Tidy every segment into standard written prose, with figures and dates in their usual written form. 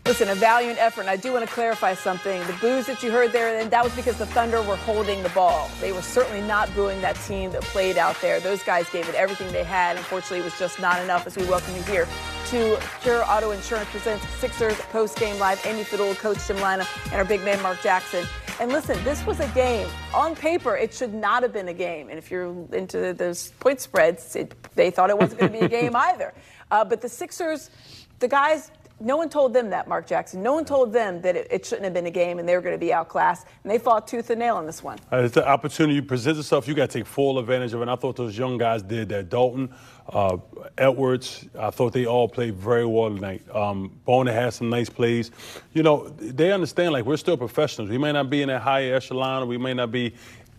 Listen, a valiant effort, and I do want to clarify something. The boos that you heard there, and that was because the Thunder were holding the ball. They were certainly not booing that team that played out there. Those guys gave it everything they had. Unfortunately, it was just not enough. As we welcome you here to Pure Auto Insurance presents Sixers Postgame Live. Amy Fadool, Coach Jim Lynam, and our big man Marc Jackson. And listen, this was a game. On paper, it should not have been a game. And if you're into those point spreads, they thought it wasn't going to be a game either. But the Sixers, the guys, no one told them that, Marc Jackson. No one told them that it shouldn't have been a game and they were going to be outclassed. And they fought tooth and nail in this one. It's the opportunity presents itself. You got to take full advantage of it. And I thought those young guys did that. Dalton, Edwards, I thought they all played very well tonight. Bona had some nice plays. You know, they understand, like, we're still professionals. We may not be in that higher echelon, or we may not be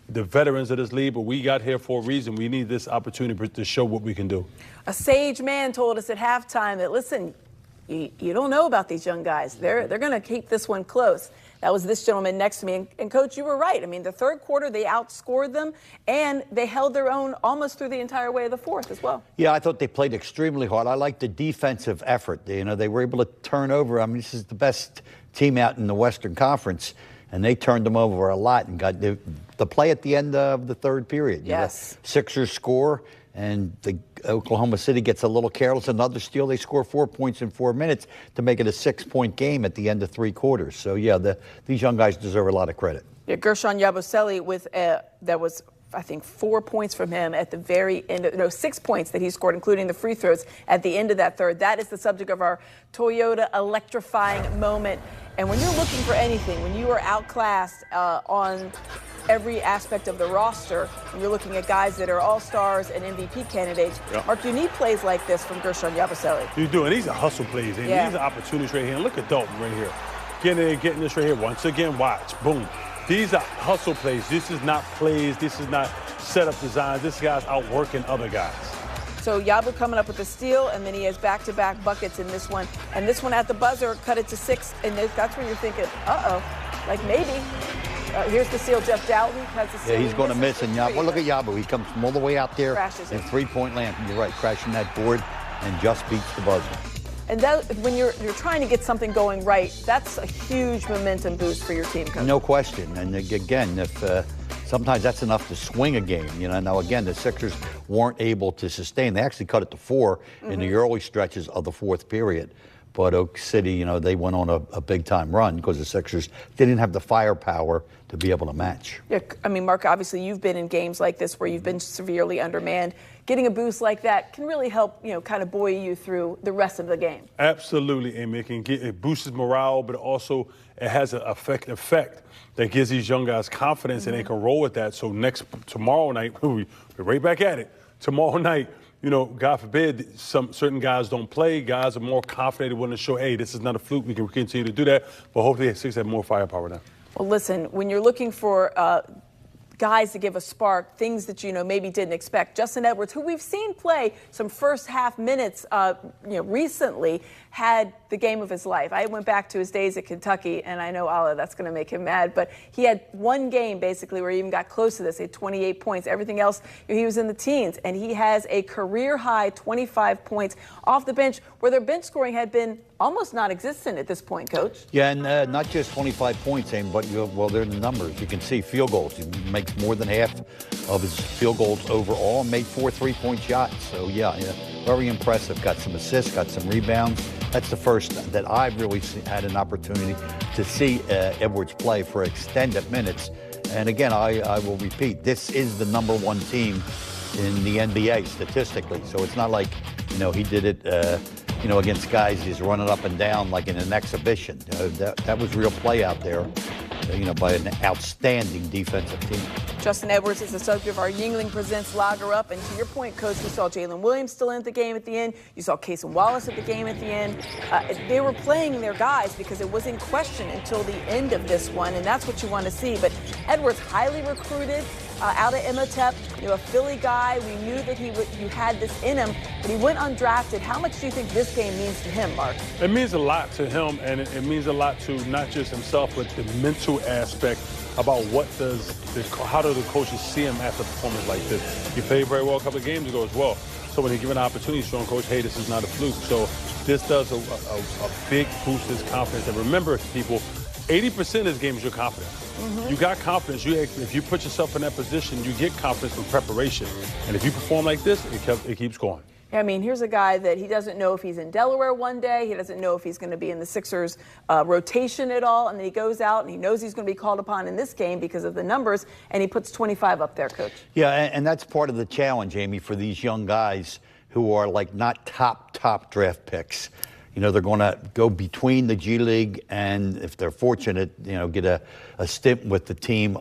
the veterans of this league, but we got here for a reason. We need this opportunity to show what we can do. A sage man told us at halftime that, listen, you don't know about these young guys. They're going to keep this one close. That was this gentleman next to me. And Coach, you were right. I mean, the third quarter, they outscored them, and they held their own almost through the entire way of the fourth as well. Yeah, I thought they played extremely hard. I like the defensive effort. You know, they were able to turn over. I mean, this is the best team out in the Western Conference, and they turned them over a lot and got the play at the end of the third period. Yes. The Sixers score, and the Oklahoma City gets a little careless. Another steal. They score 4 points in 4 minutes to make it a 6-point game at the end of three quarters. So, yeah, these young guys deserve a lot of credit. Yeah, Gershon Yabusele with that was, I think, 4 points from him at the very end. 6 points that he scored, including the free throws at the end of that third. That is the subject of our Toyota electrifying moment. And when you're looking for anything, when you are outclassed on every aspect of the roster, and you're looking at guys that are all-stars and MVP candidates, yep. Mark, you need plays like this from Gershon Yabusele. You do, and these are hustle plays, and yeah. These are opportunities right here. And look at Dalton right here. Getting this right here. Once again, watch. Boom. These are hustle plays. This is not plays. This is not setup designs. This guy's outworking other guys. So Yabu coming up with a steal, and then he has back-to-back buckets in this one. And this one at the buzzer cut it to 6, and that's where you're thinking, uh-oh, like maybe. Here's the steal. Jeff Dalton has the steal. Yeah, he's going to miss. And Yabu, well, look at Yabu. He comes from all the way out there in three-point land. You're right, crashing that board and just beats the buzzer. And that, when you're trying to get something going right, that's a huge momentum boost for your team, Coach. No question. And again, if sometimes that's enough to swing a game. You know, now again, the Sixers weren't able to sustain. They actually cut it to 4 in the early stretches of the fourth period. But Oak City, you know, they went on a big-time run because the Sixers didn't have the firepower to be able to match. Yeah, I mean, Mark, obviously you've been in games like this where you've been severely undermanned. Getting a boost like that can really help, you know, kind of buoy you through the rest of the game. Absolutely, Amy. It boosts morale, but also it has an effect that gives these young guys confidence, and they can roll with that. So tomorrow night, we're right back at it. Tomorrow night, you know, God forbid, certain guys don't play. Guys are more confident, willing to show, hey, this is not a fluke. We can continue to do that. But hopefully the Sixers have more firepower now. Well, listen, when you're looking for guys to give a spark, things that, you know, maybe didn't expect. Justin Edwards, who we've seen play some first half minutes, recently, had the game of his life. I went back to his days at Kentucky, and I know, Allah, that's going to make him mad, but he had one game, basically, where he even got close to this. He had 28 points. Everything else, he was in the teens, and he has a career-high 25 points off the bench, where their bench scoring had been almost non-existent at this point, Coach. Yeah, and not just 25 points, Amy, but, they're in the numbers. You can see field goals. He makes more than half of his field goals overall and made 4 3-point shots. So, yeah, very impressive. Got some assists, got some rebounds. That's the first that I've really had an opportunity to see Edwards play for extended minutes. And again, I will repeat, this is the #1 team in the NBA statistically. So it's not like, he did it, against guys he's running up and down like in an exhibition. That was real play out there, by an outstanding defensive team. Justin Edwards is the subject of our Yingling Presents Lager Up. And to your point, Coach, we saw Jalen Williams still in the game at the end. You saw Cason Wallace at the game at the end. They were playing their guys because it was in question until the end of this one, and that's what you want to see. But Edwards, highly recruited out of Imhotep, a Philly guy. We knew that you had this in him, but he went undrafted. How much do you think this game means to him, Mark? It means a lot to him, and it means a lot to not just himself, but the mental aspect about how do the coaches see him after a performance like this. He played very well a couple of games ago as well. So when he given an opportunity, he's showing Coach, hey, this is not a fluke. So this does a big boost his confidence. And remember, people, 80% of this game is your confidence. You got confidence. If you put yourself in that position, you get confidence from preparation. And if you perform like this, it keeps going. I mean, here's a guy that he doesn't know if he's in Delaware one day. He doesn't know if he's going to be in the Sixers rotation at all. And then he goes out and he knows he's going to be called upon in this game because of the numbers. And he puts 25 up there, Coach. Yeah, and that's part of the challenge, Amy, for these young guys who are like not top draft picks. You know, they're going to go between the G League and, if they're fortunate, you know, get a stint with the team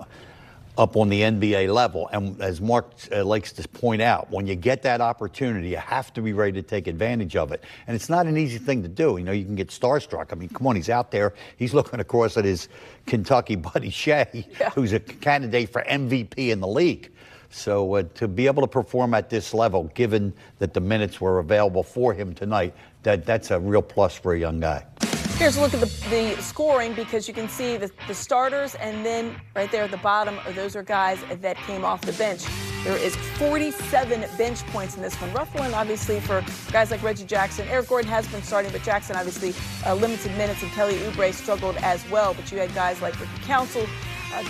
up on the NBA level. And as Mark likes to point out, when you get that opportunity, you have to be ready to take advantage of it. And it's not an easy thing to do. You know, you can get starstruck. I mean, come on, he's out there. He's looking across at his Kentucky buddy Shea, who's a candidate for MVP in the league. So to be able to perform at this level, given that the minutes were available for him tonight, that's a real plus for a young guy. Here's a look at the scoring, because you can see the starters, and then right there at the bottom, those are guys that came off the bench. There is 47 bench points in this one. Rough one, obviously, for guys like Reggie Jackson. Eric Gordon has been starting, but Jackson, obviously, limited minutes, and Kelly Oubre struggled as well. But you had guys like Ricky Council,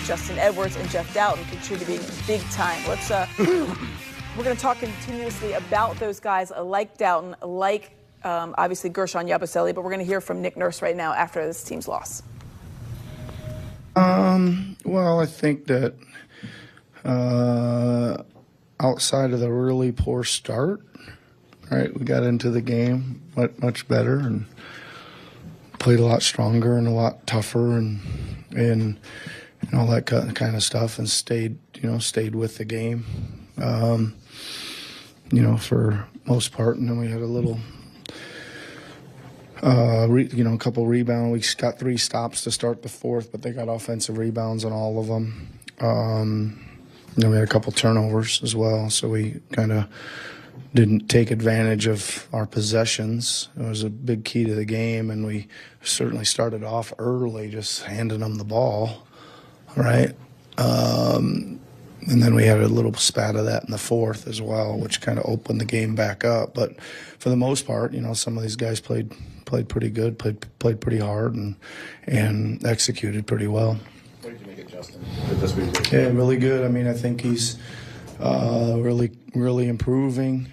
Justin Edwards, and Jeff Doughton contributing big time. Let's we're going to talk continuously about those guys like Doughton, like obviously Gershon Yabusele, but we're going to hear from Nick Nurse right now after this team's loss. Well, I think that outside of the really poor start, right, we got into the game much better and played a lot stronger and a lot tougher and all that kind of stuff, and stayed with the game, for most part. And then we had a little, a couple rebounds. We got 3 stops to start the fourth, but they got offensive rebounds on all of them. Then we had a couple turnovers as well, so we kind of didn't take advantage of our possessions. It was a big key to the game, and we certainly started off early, just handing them the ball, right? And then we had a little spat of that in the fourth as well, which kind of opened the game back up. But for the most part, some of these guys played pretty good, played pretty hard, and executed pretty well. What did you make it, Justin, this week? Yeah, really good. I mean, I think he's really improving.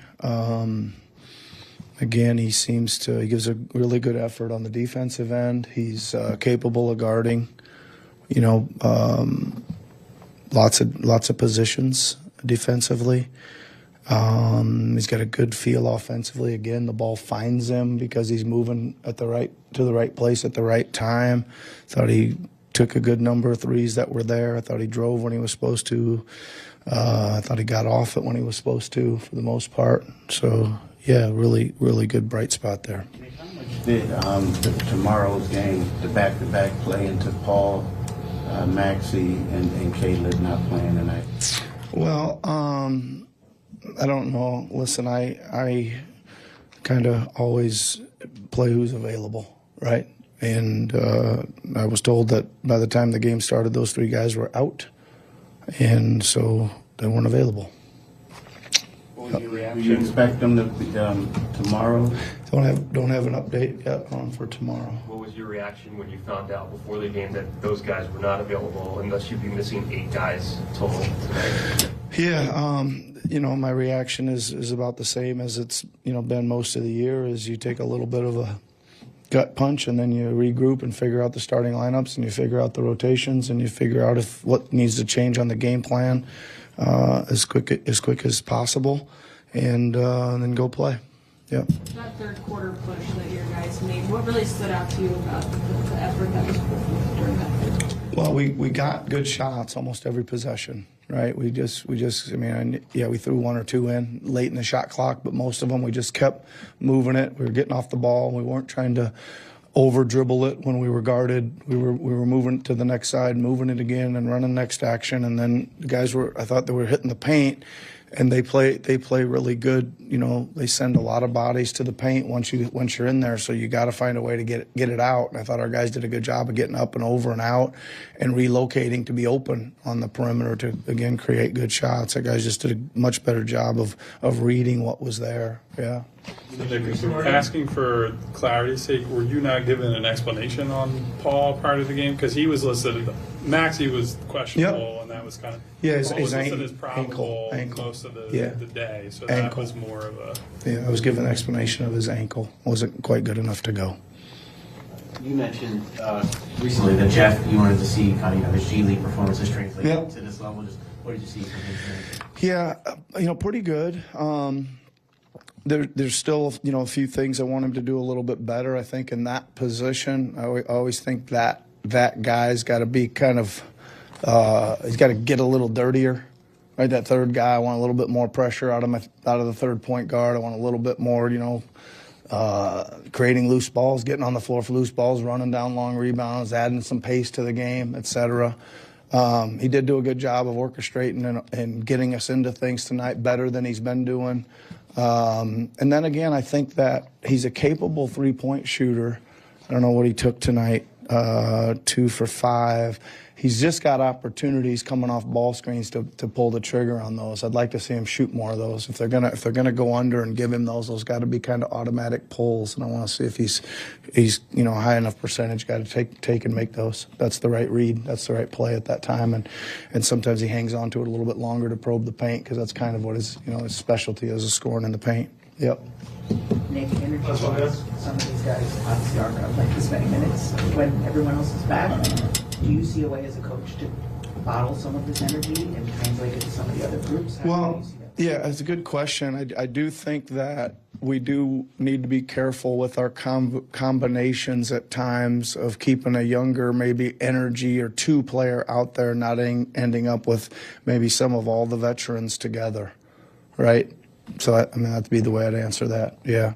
Again, he gives a really good effort on the defensive end. He's capable of guarding, lots of positions defensively. He's got a good feel offensively. Again, the ball finds him because he's moving to the right place at the right time. Thought he took a good number of threes that were there. I thought he drove when he was supposed to. I thought he got off it when he was supposed to, for the most part. So, yeah, really, really good bright spot there. How much did tomorrow's game, the back-to-back, play into Paul, Maxey, and Caleb not playing tonight? Well, I don't know. Listen, I kind of always play who's available, right? And I was told that by the time the game started, those 3 guys were out, and so they weren't available. What was your reaction? Do you expect them to be tomorrow? Don't have an update yet on for tomorrow. What was your reaction when you found out before the game that those guys were not available, and thus you'd be missing 8 guys total tonight? Yeah, my reaction is about the same as it's been most of the year. Is you take a little bit of a gut punch, and then you regroup and figure out the starting lineups, and you figure out the rotations, and you figure out what needs to change on the game plan as quick as possible, and then go play. Yeah. That third quarter push that your guys made, what really stood out to you about the effort that was put forth during that? Well, we got good shots almost every possession, right? We threw 1 or 2 in late in the shot clock, but most of them we just kept moving it. We were getting off the ball. We weren't trying to over dribble it when we were guarded. We were moving to the next side, moving it again, and running next action. And then the guys I thought they were hitting the paint, and they play really good. You know, they send a lot of bodies to the paint once you're in there, so you got to find a way to get it out. And I thought our guys did a good job of getting up and over and out and relocating to be open on the perimeter to again create good shots. That guys just did a much better job of reading what was there. Yeah. Asking for clarity's sake, were you not given an explanation on Paul prior to the game? Because he was listed, Maxey was questionable, and that was kind of Paul was listed as probable most of the day. So that was more of a I was given an explanation of his ankle. Wasn't quite good enough to go. You mentioned recently that Jeff, you wanted to see kind of his G League performances translate to this level. Just what did you see from him? Yeah, pretty good. There's still, a few things I want him to do a little bit better. I think in that position, I always think that guy's got to be kind of, he's got to get a little dirtier. Right, that third guy, I want a little bit more pressure out of the third point guard. I want a little bit more, creating loose balls, getting on the floor for loose balls, running down long rebounds, adding some pace to the game, etc. He did do a good job of orchestrating and getting us into things tonight better than he's been doing. And then again, I think that he's a capable three-point shooter. I don't know what he took tonight, 2 for 5. He's just got opportunities coming off ball screens to pull the trigger on those. I'd like to see him shoot more of those. If they're gonna go under and give him those got to be kind of automatic pulls. And I want to see if he's high enough percentage. Got to take and make those. That's the right read. That's the right play at that time. And sometimes he hangs on to it a little bit longer to probe the paint because that's kind of what his his specialty is scoring in the paint. Yep. Nick, energy wise, some of these guys obviously aren't going to play this many minutes when everyone else is back. Do you see a way as a coach to bottle some of this energy and translate it to some of the other groups? Yeah, it's a good question. I do think that we do need to be careful with our combinations at times of keeping a younger, maybe energy or two player out there, not ending up with maybe some of all the veterans together, right? So that'd be the way I'd answer that. Yeah.